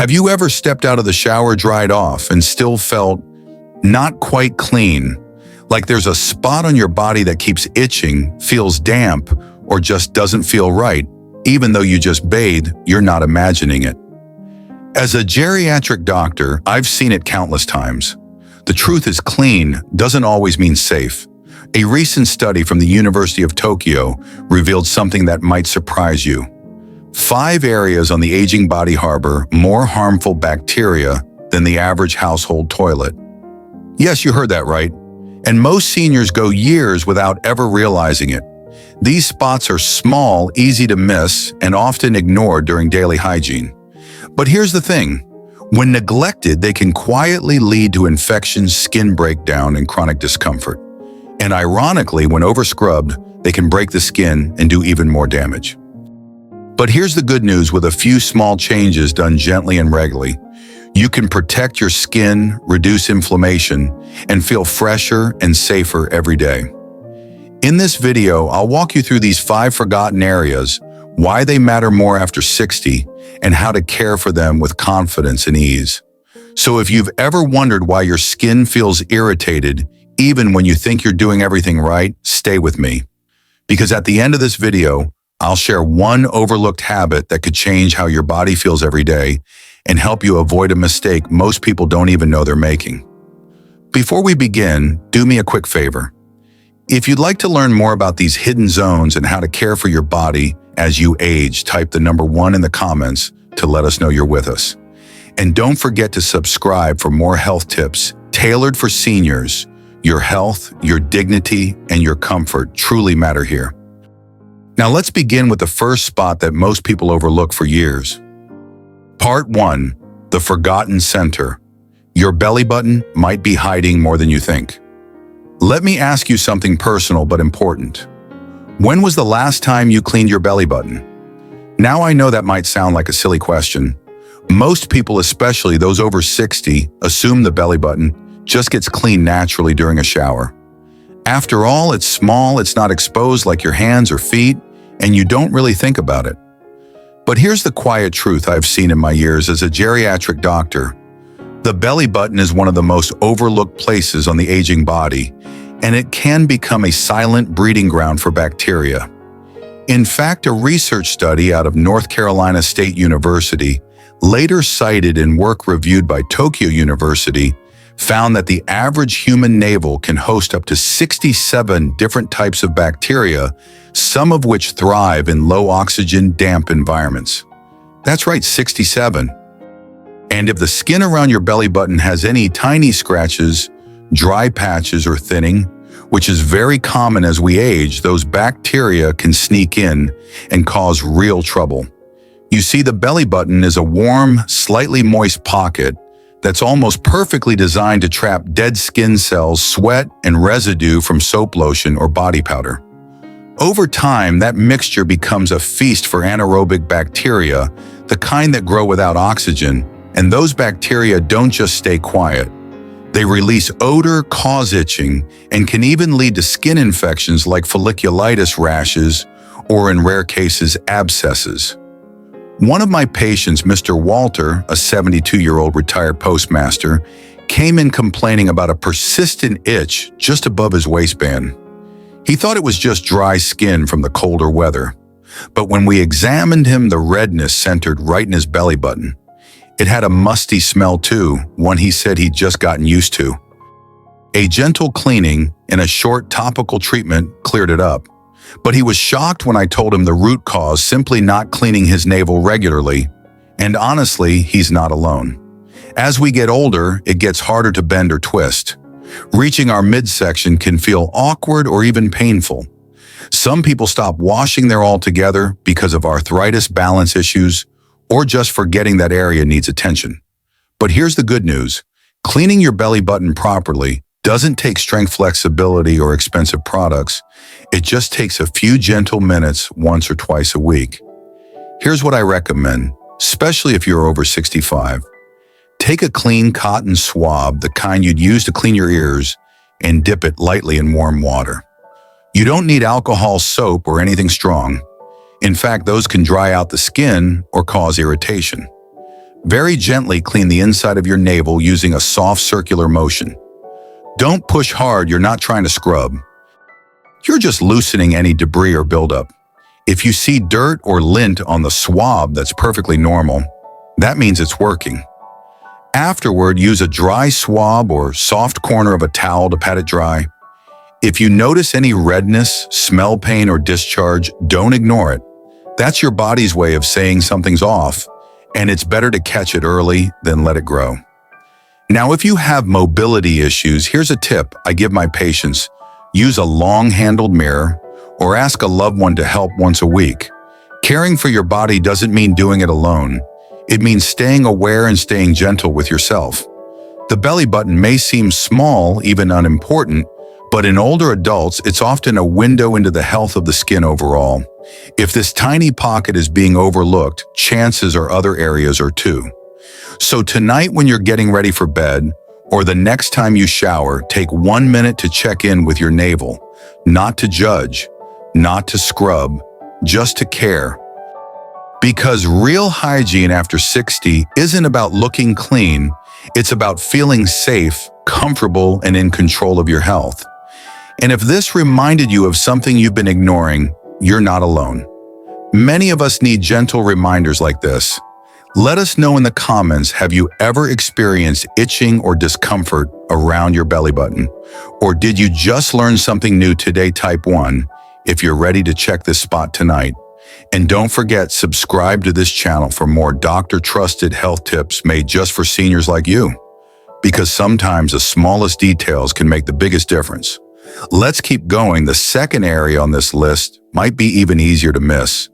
Have you ever stepped out of the shower dried off and still felt not quite clean? Like there's a spot on your body that keeps itching, feels damp, or just doesn't feel right, even though you just bathed, you're not imagining it. As a geriatric doctor, I've seen it countless times. The truth is clean doesn't always mean safe. A recent study from the University of Tokyo revealed something that might surprise you. 5 areas on the aging body harbor more harmful bacteria than the average household toilet. Yes, you heard that right. And most seniors go years without ever realizing it. These spots are small, easy to miss, and often ignored during daily hygiene. But here's the thing. When neglected, they can quietly lead to infections, skin breakdown, and chronic discomfort. And ironically, when overscrubbed, they can break the skin and do even more damage. But here's the good news: with a few small changes done gently and regularly, you can protect your skin, reduce inflammation, and feel fresher and safer every day. In this video, I'll walk you through these 5 forgotten areas, why they matter more after 60, and how to care for them with confidence and ease. So if you've ever wondered why your skin feels irritated, even when you think you're doing everything right, stay with me. Because at the end of this video, I'll share one overlooked habit that could change how your body feels every day and help you avoid a mistake most people don't even know they're making. Before we begin, do me a quick favor. If you'd like to learn more about these hidden zones and how to care for your body as you age, type the number 1 in the comments to let us know you're with us. And don't forget to subscribe for more health tips tailored for seniors. Your health, your dignity, and your comfort truly matter here. Now let's begin with the first spot that most people overlook for years. Part 1. The forgotten center. Your belly button might be hiding more than you think. Let me ask you something personal but important. When was the last time you cleaned your belly button? Now I know that might sound like a silly question. Most people, especially those over 60, assume the belly button just gets cleaned naturally during a shower. After all, it's small, it's not exposed like your hands or feet, and you don't really think about it. But here's the quiet truth I've seen in my years as a geriatric doctor. The belly button is one of the most overlooked places on the aging body, and it can become a silent breeding ground for bacteria. In fact, a research study out of North Carolina State University, later cited in work reviewed by Tokyo University, found that the average human navel can host up to 67 different types of bacteria, some of which thrive in low-oxygen, damp environments. That's right, 67. And if the skin around your belly button has any tiny scratches, dry patches, or thinning, which is very common as we age, those bacteria can sneak in and cause real trouble. You see, the belly button is a warm, slightly moist pocket that's almost perfectly designed to trap dead skin cells, sweat, and residue from soap lotion or body powder. Over time, that mixture becomes a feast for anaerobic bacteria, the kind that grow without oxygen, and those bacteria don't just stay quiet. They release odor, cause itching, and can even lead to skin infections like folliculitis rashes, or in rare cases, abscesses. One of my patients, Mr. Walter, a 72-year-old retired postmaster, came in complaining about a persistent itch just above his waistband. He thought it was just dry skin from the colder weather. But when we examined him, the redness centered right in his belly button. It had a musty smell too, one he said he'd just gotten used to. A gentle cleaning and a short topical treatment cleared it up. But he was shocked when I told him the root cause simply not cleaning his navel regularly. And honestly, he's not alone. As we get older, it gets harder to bend or twist. Reaching our midsection can feel awkward or even painful. Some people stop washing there altogether because of arthritis, balance issues, or just forgetting that area needs attention. But here's the good news. Cleaning your belly button properly doesn't take strength, flexibility, or expensive products. It just takes a few gentle minutes once or twice a week. Here's what I recommend, especially if you're over 65. Take a clean cotton swab, the kind you'd use to clean your ears, and dip it lightly in warm water. You don't need alcohol, soap, or anything strong. In fact, those can dry out the skin or cause irritation. Very gently clean the inside of your navel using a soft circular motion. Don't push hard, you're not trying to scrub. You're just loosening any debris or buildup. If you see dirt or lint on the swab, that's perfectly normal. That means it's working. Afterward, use a dry swab or soft corner of a towel to pat it dry. If you notice any redness, smell pain, or discharge, don't ignore it. That's your body's way of saying something's off, and it's better to catch it early than let it grow. Now, if you have mobility issues, here's a tip I give my patients. Use a long-handled mirror or ask a loved one to help once a week. Caring for your body doesn't mean doing it alone. It means staying aware and staying gentle with yourself. The belly button may seem small, even unimportant, but in older adults, it's often a window into the health of the skin overall. If this tiny pocket is being overlooked, chances are other areas are too. So tonight when you're getting ready for bed, or the next time you shower, take 1 minute to check in with your navel. Not to judge, not to scrub, just to care. Because real hygiene after 60 isn't about looking clean, it's about feeling safe, comfortable, and in control of your health. And if this reminded you of something you've been ignoring, you're not alone. Many of us need gentle reminders like this. Let us know in the comments, have you ever experienced itching or discomfort around your belly button? Or did you just learn something new today? Type 1 if you're ready to check this spot tonight. And don't forget, subscribe to this channel for more doctor-trusted health tips made just for seniors like you. Because sometimes the smallest details can make the biggest difference. Let's keep going. The second area on this list might be even easier to miss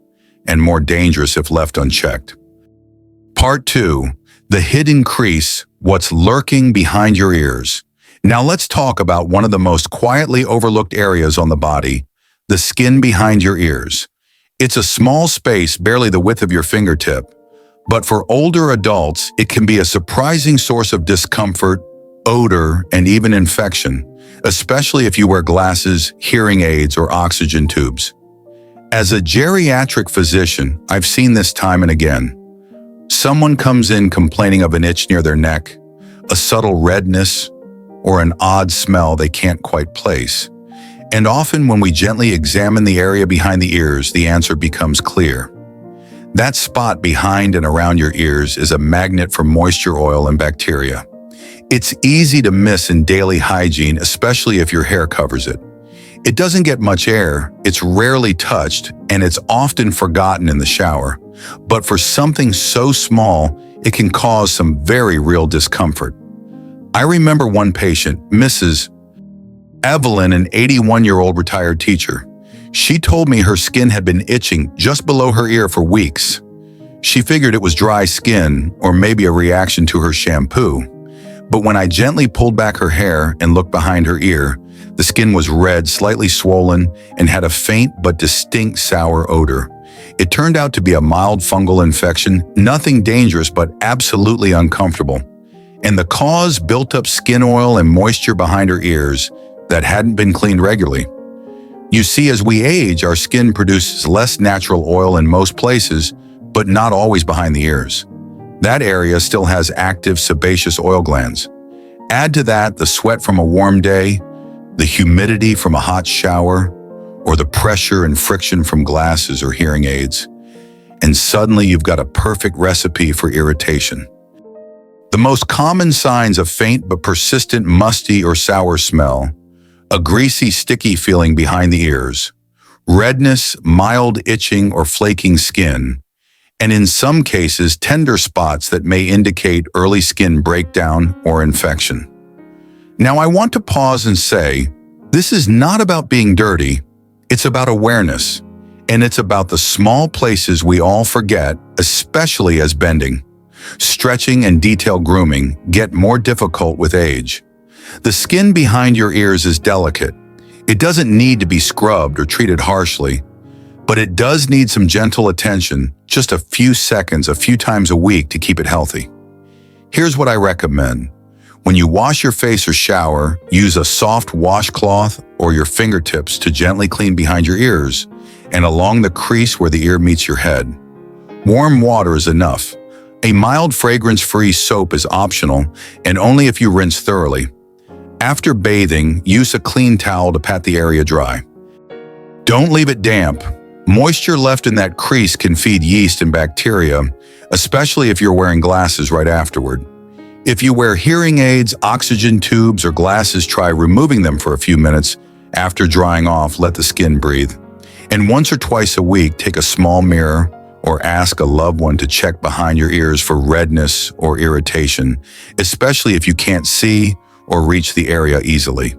and more dangerous if left unchecked. Part 2, the hidden crease, what's lurking behind your ears. Now let's talk about one of the most quietly overlooked areas on the body, the skin behind your ears. It's a small space, barely the width of your fingertip, but for older adults, it can be a surprising source of discomfort, odor, and even infection, especially if you wear glasses, hearing aids, or oxygen tubes. As a geriatric physician, I've seen this time and again. Someone comes in complaining of an itch near their neck, a subtle redness, or an odd smell they can't quite place. And often when we gently examine the area behind the ears, the answer becomes clear. That spot behind and around your ears is a magnet for moisture, oil, and bacteria. It's easy to miss in daily hygiene, especially if your hair covers it. It doesn't get much air, it's rarely touched, and it's often forgotten in the shower. But for something so small, it can cause some very real discomfort. I remember one patient, Mrs. Evelyn, an 81-year-old retired teacher. She told me her skin had been itching just below her ear for weeks. She figured it was dry skin or maybe a reaction to her shampoo. But when I gently pulled back her hair and looked behind her ear, the skin was red, slightly swollen, and had a faint but distinct sour odor. It turned out to be a mild fungal infection, nothing dangerous but absolutely uncomfortable. And the cause, built up skin oil and moisture behind her ears that hadn't been cleaned regularly. You see, as we age, our skin produces less natural oil in most places, but not always behind the ears. That area still has active sebaceous oil glands. Add to that the sweat from a warm day, the humidity from a hot shower, or the pressure and friction from glasses or hearing aids, and suddenly you've got a perfect recipe for irritation. The most common signs of faint but persistent musty or sour smell, a greasy, sticky feeling behind the ears, redness, mild itching or flaking skin, and in some cases, tender spots that may indicate early skin breakdown or infection. Now, I want to pause and say, this is not about being dirty, it's about awareness, and it's about the small places we all forget, especially as bending, stretching, and detailed grooming get more difficult with age. The skin behind your ears is delicate. It doesn't need to be scrubbed or treated harshly, but it does need some gentle attention, just a few seconds, a few times a week to keep it healthy. Here's what I recommend. When you wash your face or shower, use a soft washcloth or your fingertips to gently clean behind your ears and along the crease where the ear meets your head. Warm water is enough. A mild fragrance-free soap is optional and only if you rinse thoroughly. After bathing, use a clean towel to pat the area dry. Don't leave it damp. Moisture left in that crease can feed yeast and bacteria, especially if you're wearing glasses right afterward. If you wear hearing aids, oxygen tubes, or glasses, try removing them for a few minutes. After drying off, let the skin breathe. And once or twice a week, take a small mirror or ask a loved one to check behind your ears for redness or irritation, especially if you can't see or reach the area easily.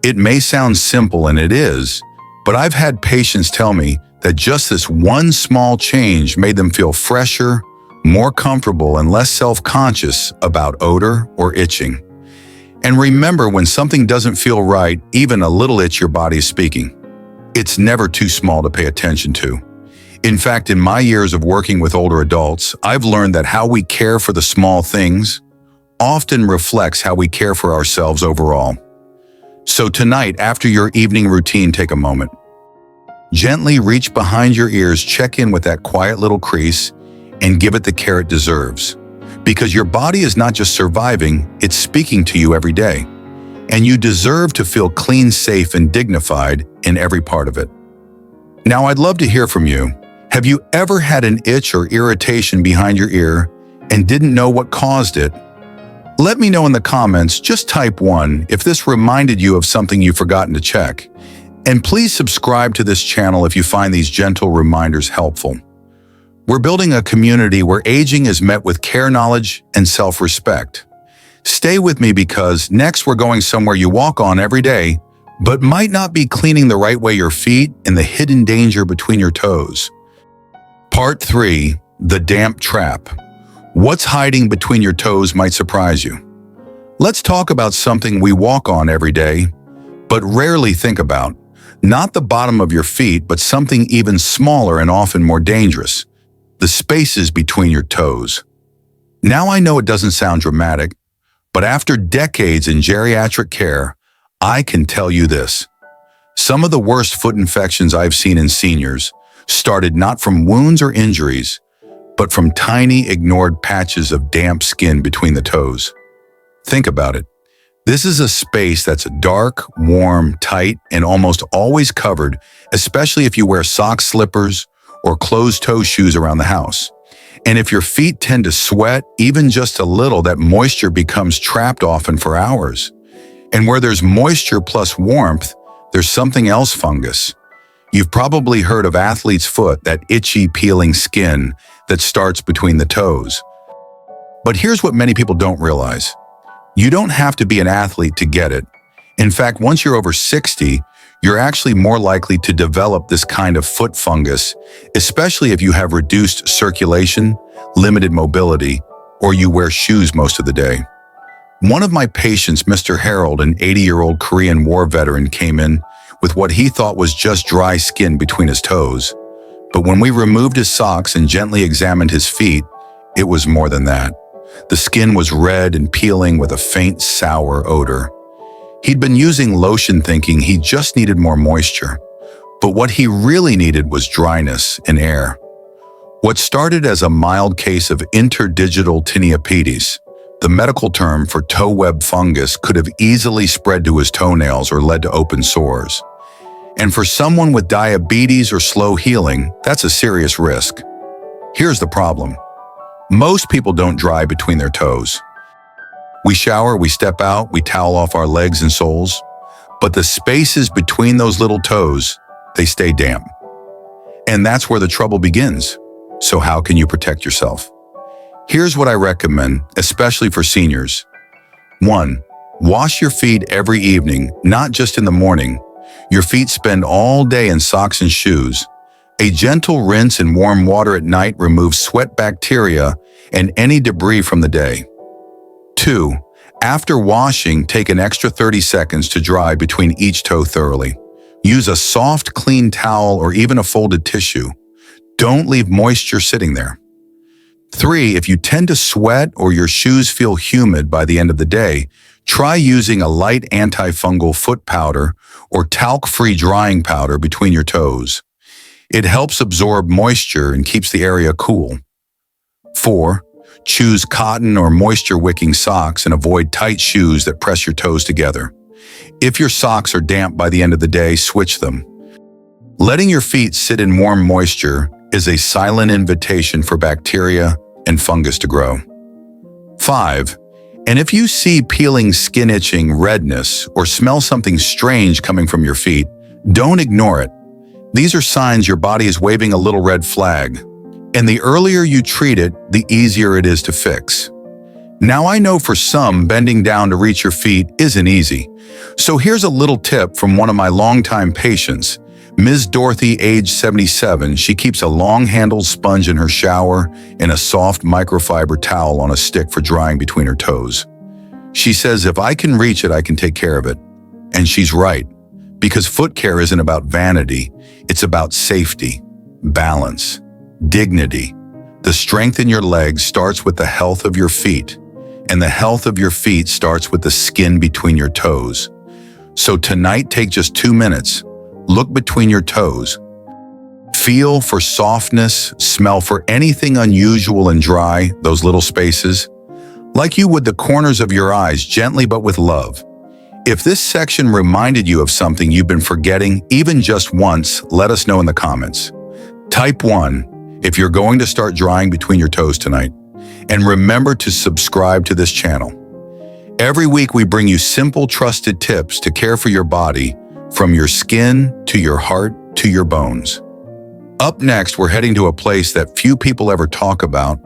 It may sound simple, and it is, but I've had patients tell me that just this one small change made them feel fresher, more comfortable, and less self-conscious about odor or itching. And remember, when something doesn't feel right, even a little itch your body is speaking. It's never too small to pay attention to. In fact, in my years of working with older adults, I've learned that how we care for the small things often reflects how we care for ourselves overall. So tonight, after your evening routine, take a moment. Gently reach behind your ears, check in with that quiet little crease, and give it the care it deserves. Because your body is not just surviving, it's speaking to you every day. And you deserve to feel clean, safe, and dignified in every part of it. Now, I'd love to hear from you. Have you ever had an itch or irritation behind your ear and didn't know what caused it? Let me know in the comments. Just type 1 if this reminded you of something you've forgotten to check. And please subscribe to this channel if you find these gentle reminders helpful. We're building a community where aging is met with care, knowledge, and self-respect. Stay with me because next we're going somewhere you walk on every day, but might not be cleaning the right way: your feet and the hidden danger between your toes. Part 3, the damp trap. What's hiding between your toes might surprise you. Let's talk about something we walk on every day, but rarely think about. Not the bottom of your feet, but something even smaller and often more dangerous: the spaces between your toes. Now, I know it doesn't sound dramatic, but after decades in geriatric care, I can tell you this. Some of the worst foot infections I've seen in seniors started not from wounds or injuries, but from tiny, ignored patches of damp skin between the toes. Think about it. This is a space that's dark, warm, tight, and almost always covered, especially if you wear socks, slippers, or closed-toe shoes around the house. And if your feet tend to sweat, even just a little, that moisture becomes trapped often for hours. And where there's moisture plus warmth, there's something else: fungus. You've probably heard of athlete's foot, that itchy, peeling skin that starts between the toes. But here's what many people don't realize. You don't have to be an athlete to get it. In fact, once you're over 60, you're actually more likely to develop this kind of foot fungus, especially if you have reduced circulation, limited mobility, or you wear shoes most of the day. One of my patients, Mr. Harold, an 80-year-old Korean War veteran, came in with what he thought was just dry skin between his toes. But when we removed his socks and gently examined his feet, it was more than that. The skin was red and peeling with a faint, sour odor. He'd been using lotion thinking he just needed more moisture, but what he really needed was dryness and air. What started as a mild case of interdigital tinnipedes, the medical term for toe web fungus, could have easily spread to his toenails or led to open sores. And for someone with diabetes or slow healing, that's a serious risk. Here's the problem. Most people don't dry between their toes. We shower, we step out, we towel off our legs and soles, but the spaces between those little toes, they stay damp. And that's where the trouble begins. So how can you protect yourself? Here's what I recommend, especially for seniors. 1. Wash your feet every evening, not just in the morning. Your feet spend all day in socks and shoes. A gentle rinse in warm water at night removes sweat bacteria and any debris from the day. 2. After washing, take an extra 30 seconds to dry between each toe thoroughly. Use a soft, clean towel or even a folded tissue. Don't leave moisture sitting there. 3. If you tend to sweat or your shoes feel humid by the end of the day, try using a light antifungal foot powder or talc-free drying powder between your toes. It helps absorb moisture and keeps the area cool. 4. Choose cotton or moisture-wicking socks and avoid tight shoes that press your toes together. If your socks are damp by the end of the day, switch them. Letting your feet sit in warm moisture is a silent invitation for bacteria and fungus to grow. 5. And if you see peeling, skin itching, redness, or smell something strange coming from your feet, don't ignore it. These are signs your body is waving a little red flag, and the earlier you treat it, the easier it is to fix. Now I know for some, bending down to reach your feet isn't easy. So here's a little tip from one of my longtime patients, Ms. Dorothy, age 77. She keeps a long-handled sponge in her shower and a soft microfiber towel on a stick for drying between her toes. She says, if I can reach it, I can take care of it. And she's right, because foot care isn't about vanity. It's about safety, balance, dignity. The strength in your legs starts with the health of your feet, and the health of your feet starts with the skin between your toes. So tonight, take just 2 minutes. Look between your toes. Feel for softness, smell for anything unusual and dry, those little spaces. Like you would the corners of your eyes, gently but with love. If this section reminded you of something you've been forgetting, even just once, let us know in the comments. Type 1 if you're going to start drying between your toes tonight. And remember to subscribe to this channel. Every week we bring you simple, trusted tips to care for your body, from your skin to your heart to your bones. Up next, we're heading to a place that few people ever talk about,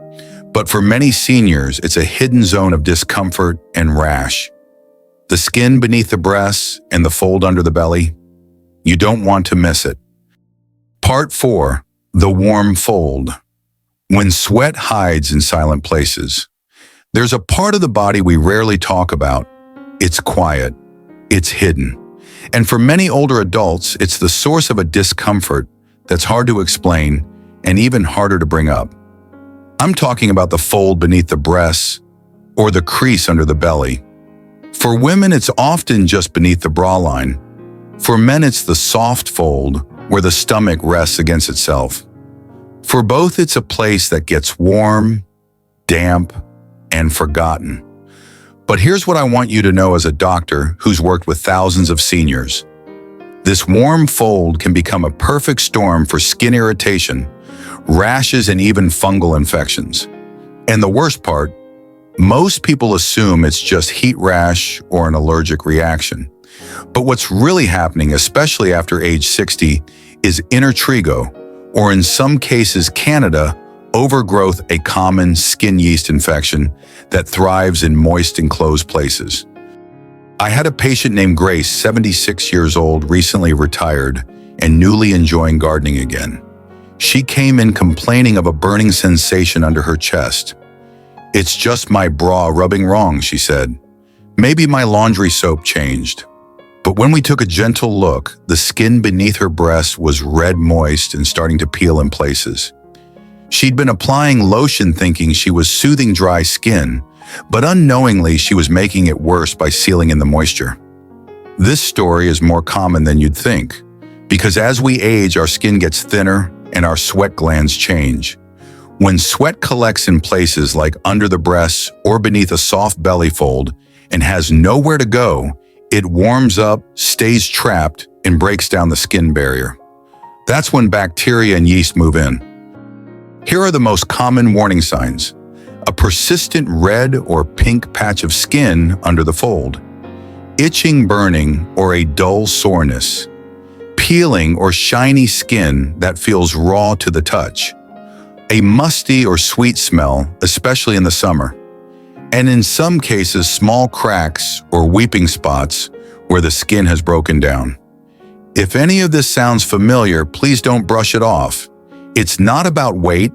but for many seniors, it's a hidden zone of discomfort and rash. The skin beneath the breasts and the fold under the belly. You don't want to miss it. Part 4. The warm fold. When sweat hides in silent places, there's a part of the body we rarely talk about. It's quiet. It's hidden. And for many older adults, it's the source of a discomfort that's hard to explain and even harder to bring up. I'm talking about the fold beneath the breasts or the crease under the belly. For women, it's often just beneath the bra line. For men, it's the soft fold where the stomach rests against itself. For both, it's a place that gets warm, damp, and forgotten. But here's what I want you to know as a doctor who's worked with thousands of seniors. This warm fold can become a perfect storm for skin irritation, rashes, and even fungal infections. And the worst part, most people assume it's just heat rash or an allergic reaction. But what's really happening, especially after age 60, is intertrigo, or in some cases Candida, overgrowth, a common skin yeast infection that thrives in moist, enclosed places. I had a patient named Grace, 76 years old, recently retired, and newly enjoying gardening again. She came in complaining of a burning sensation under her chest. "It's just my bra rubbing wrong," she said. "Maybe my laundry soap changed." But when we took a gentle look, the skin beneath her breast was red, moist, and starting to peel in places. She'd been applying lotion thinking she was soothing dry skin, but unknowingly she was making it worse by sealing in the moisture. This story is more common than you'd think, because as we age, our skin gets thinner and our sweat glands change. When sweat collects in places like under the breasts or beneath a soft belly fold and has nowhere to go, it warms up, stays trapped, and breaks down the skin barrier. That's when bacteria and yeast move in. Here are the most common warning signs. A persistent red or pink patch of skin under the fold. Itching, burning, or a dull soreness. Peeling or shiny skin that feels raw to the touch. A musty or sweet smell, especially in the summer. And in some cases, small cracks or weeping spots where the skin has broken down. If any of this sounds familiar, please don't brush it off. It's not about weight.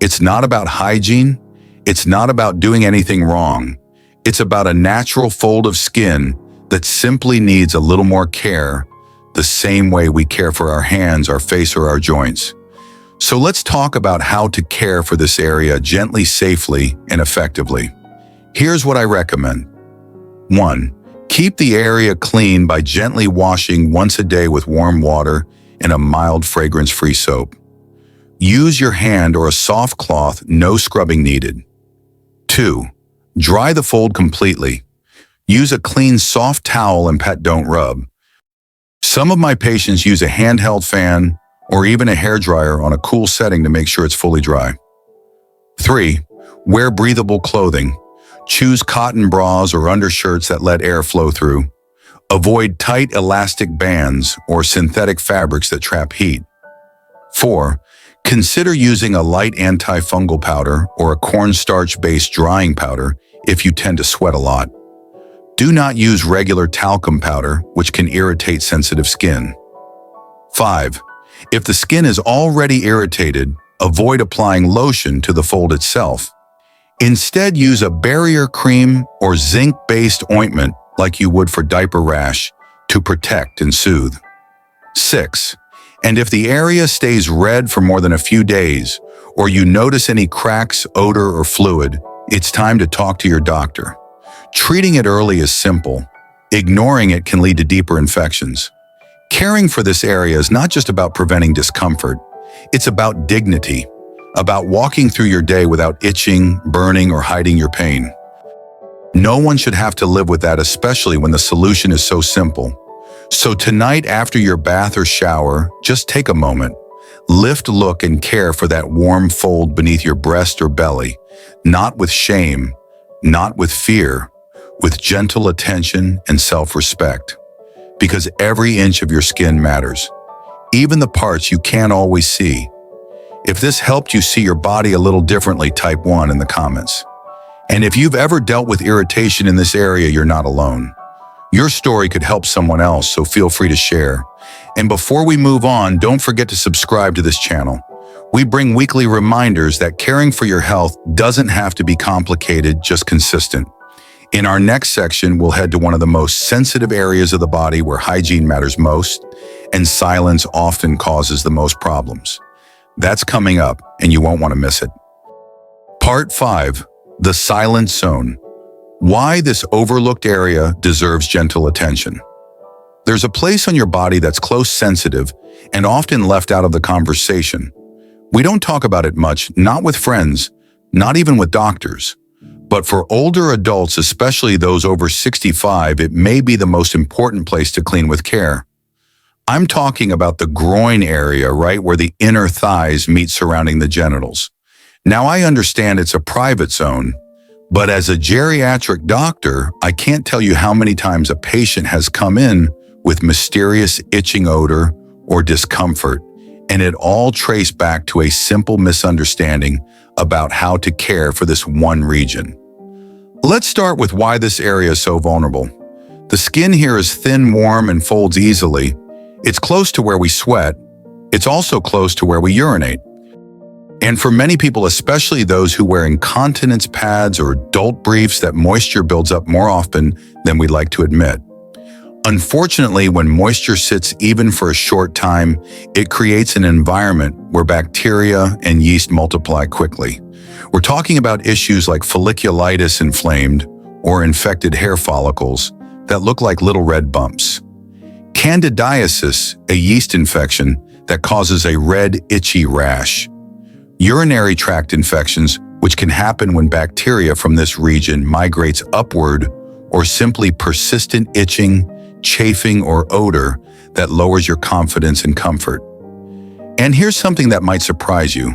It's not about hygiene. It's not about doing anything wrong. It's about a natural fold of skin that simply needs a little more care, the same way we care for our hands, our face, or our joints. So let's talk about how to care for this area gently, safely, and effectively. Here's what I recommend. 1. Keep the area clean by gently washing once a day with warm water and a mild fragrance-free soap. Use your hand or a soft cloth, no scrubbing needed. 2. Dry the fold completely. Use a clean, soft towel and don't rub. Some of my patients use a handheld fan or even a hairdryer on a cool setting to make sure it's fully dry. 3. Wear breathable clothing. Choose cotton bras or undershirts that let air flow through. Avoid tight elastic bands or synthetic fabrics that trap heat. 4. Consider using a light antifungal powder or a cornstarch-based drying powder if you tend to sweat a lot. Do not use regular talcum powder, which can irritate sensitive skin. 5. If the skin is already irritated, avoid applying lotion to the fold itself. Instead, use a barrier cream or zinc-based ointment like you would for diaper rash to protect and soothe. 6. And if the area stays red for more than a few days, or you notice any cracks, odor, or fluid, it's time to talk to your doctor. Treating it early is simple. Ignoring it can lead to deeper infections. Caring for this area is not just about preventing discomfort. It's about dignity, about walking through your day without itching, burning, or hiding your pain. No one should have to live with that, especially when the solution is so simple. So tonight, after your bath or shower, just take a moment. Lift, look, and care for that warm fold beneath your breast or belly, not with shame, not with fear, with gentle attention and self-respect. Because every inch of your skin matters, even the parts you can't always see. If this helped you see your body a little differently, type 1 in the comments. And if you've ever dealt with irritation in this area, you're not alone. Your story could help someone else, so feel free to share. And before we move on, don't forget to subscribe to this channel. We bring weekly reminders that caring for your health doesn't have to be complicated, just consistent. In our next section, we'll head to one of the most sensitive areas of the body where hygiene matters most, and silence often causes the most problems. That's coming up, and you won't want to miss it. Part 5. The Silent Zone. Why this overlooked area deserves gentle attention. There's a place on your body that's close, sensitive, and often left out of the conversation. We don't talk about it much, not with friends, not even with doctors. But for older adults, especially those over 65, it may be the most important place to clean with care. I'm talking about the groin area, right where the inner thighs meet surrounding the genitals. Now, I understand it's a private zone, but as a geriatric doctor, I can't tell you how many times a patient has come in with mysterious itching odor or discomfort, and it all traced back to a simple misunderstanding about how to care for this one region. Let's start with why this area is so vulnerable. The skin here is thin, warm, and folds easily. It's close to where we sweat. It's also close to where we urinate. And for many people, especially those who wear incontinence pads or adult briefs, that moisture builds up more often than we'd like to admit. Unfortunately, when moisture sits even for a short time, it creates an environment where bacteria and yeast multiply quickly. We're talking about issues like folliculitis inflamed or infected hair follicles that look like little red bumps. Candidiasis, a yeast infection that causes a red, itchy rash. Urinary tract infections, which can happen when bacteria from this region migrates upward, or simply persistent itching, chafing, or odor that lowers your confidence and comfort. And here's something that might surprise you.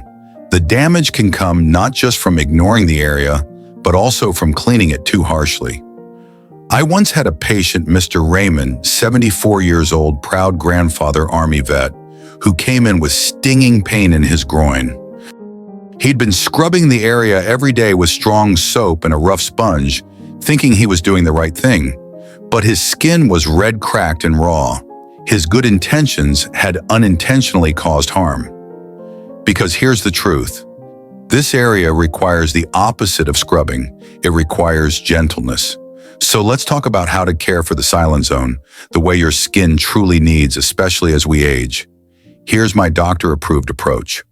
The damage can come not just from ignoring the area, but also from cleaning it too harshly. I once had a patient, Mr. Raymond, 74 years old, proud grandfather Army vet, who came in with stinging pain in his groin. He'd been scrubbing the area every day with strong soap and a rough sponge, thinking he was doing the right thing. But his skin was red, cracked, and raw. His good intentions had unintentionally caused harm. Because here's the truth. This area requires the opposite of scrubbing. It requires gentleness. So let's talk about how to care for the silent zone, the way your skin truly needs, especially as we age. Here's my doctor-approved approach.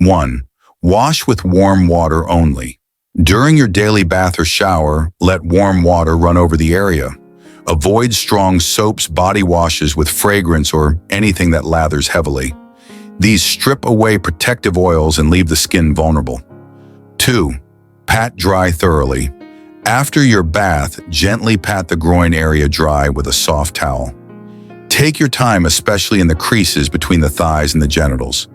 1. Wash with warm water only. During your daily bath or shower, let warm water run over the area. Avoid strong soaps, body washes with fragrance, or anything that lathers heavily. These strip away protective oils and leave the skin vulnerable. 2. Pat dry thoroughly. After your bath, gently pat the groin area dry with a soft towel. Take your time, especially in the creases between the thighs and the genitals.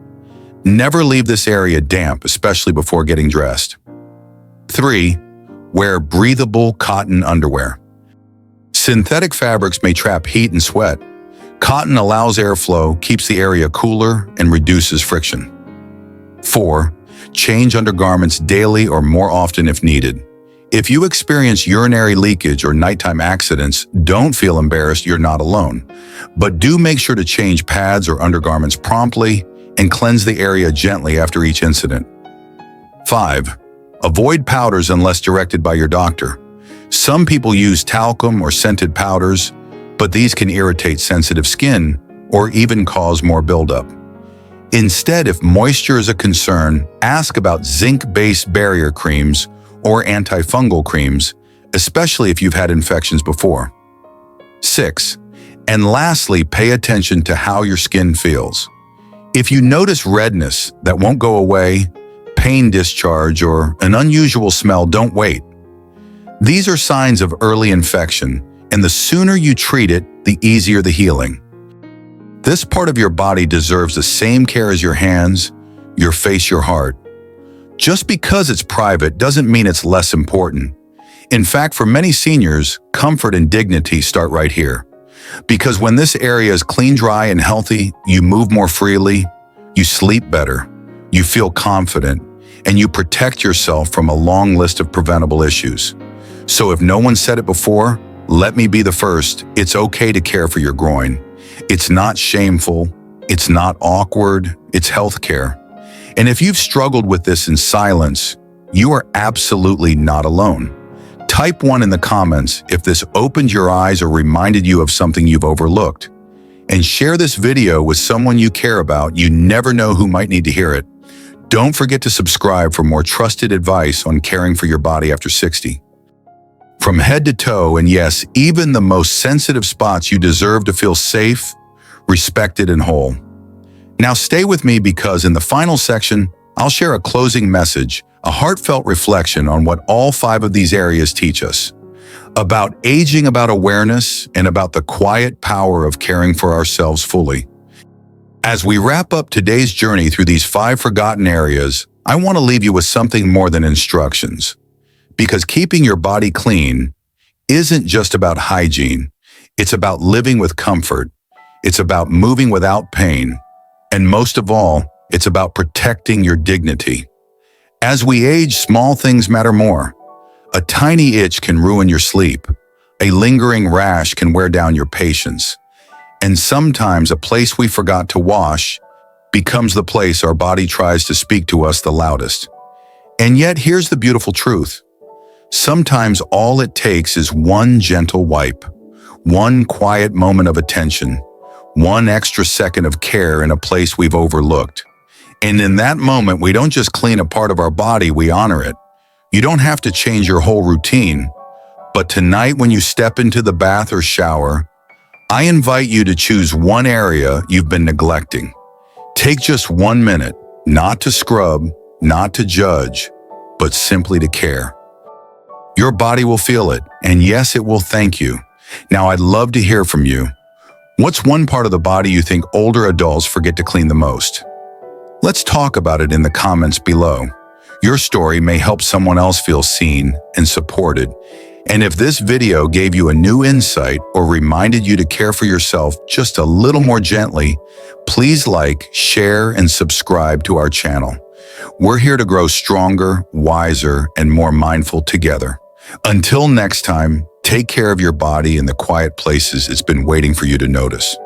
Never leave this area damp, especially before getting dressed. 3. Wear breathable cotton underwear. Synthetic fabrics may trap heat and sweat. Cotton allows airflow, keeps the area cooler, and reduces friction. 4. Change undergarments daily or more often if needed. If you experience urinary leakage or nighttime accidents, don't feel embarrassed, you're not alone. But do make sure to change pads or undergarments promptly and cleanse the area gently after each incident. 5. Avoid powders unless directed by your doctor. Some people use talcum or scented powders, but these can irritate sensitive skin or even cause more buildup. Instead, if moisture is a concern, ask about zinc-based barrier creams or antifungal creams, especially if you've had infections before. 6. And lastly, pay attention to how your skin feels. If you notice redness that won't go away, pain discharge, or an unusual smell, don't wait. These are signs of early infection, and the sooner you treat it, the easier the healing. This part of your body deserves the same care as your hands, your face, your heart. Just because it's private doesn't mean it's less important. In fact, for many seniors, comfort and dignity start right here. Because when this area is clean, dry, and healthy, you move more freely, you sleep better, you feel confident, and you protect yourself from a long list of preventable issues. So if no one said it before, let me be the first. It's okay to care for your groin. It's not shameful, it's not awkward, it's healthcare. And if you've struggled with this in silence, you are absolutely not alone. Type 1 in the comments if this opened your eyes or reminded you of something you've overlooked. And share this video with someone you care about. You never know who might need to hear it. Don't forget to subscribe for more trusted advice on caring for your body after 60. From head to toe, and yes, even the most sensitive spots, you deserve to feel safe, respected, and whole. Now stay with me because in the final section, I'll share a closing message, a heartfelt reflection on what all 5 of these areas teach us. About aging, about awareness, and about the quiet power of caring for ourselves fully. As we wrap up today's journey through these 5 forgotten areas, I want to leave you with something more than instructions. Because keeping your body clean isn't just about hygiene. It's about living with comfort. It's about moving without pain. And most of all, it's about protecting your dignity. As we age, small things matter more. A tiny itch can ruin your sleep. A lingering rash can wear down your patience. And sometimes a place we forgot to wash becomes the place our body tries to speak to us the loudest. And yet, here's the beautiful truth. Sometimes all it takes is one gentle wipe, one quiet moment of attention, one extra second of care in a place we've overlooked. And in that moment, we don't just clean a part of our body, we honor it. You don't have to change your whole routine. But tonight, when you step into the bath or shower, I invite you to choose one area you've been neglecting. Take just 1 minute, not to scrub, not to judge, but simply to care. Your body will feel it, and yes, it will thank you. Now, I'd love to hear from you. What's one part of the body you think older adults forget to clean the most? Let's talk about it in the comments below. Your story may help someone else feel seen and supported. And if this video gave you a new insight or reminded you to care for yourself just a little more gently, please like, share, and subscribe to our channel. We're here to grow stronger, wiser, and more mindful together. Until next time, take care of your body in the quiet places it's been waiting for you to notice.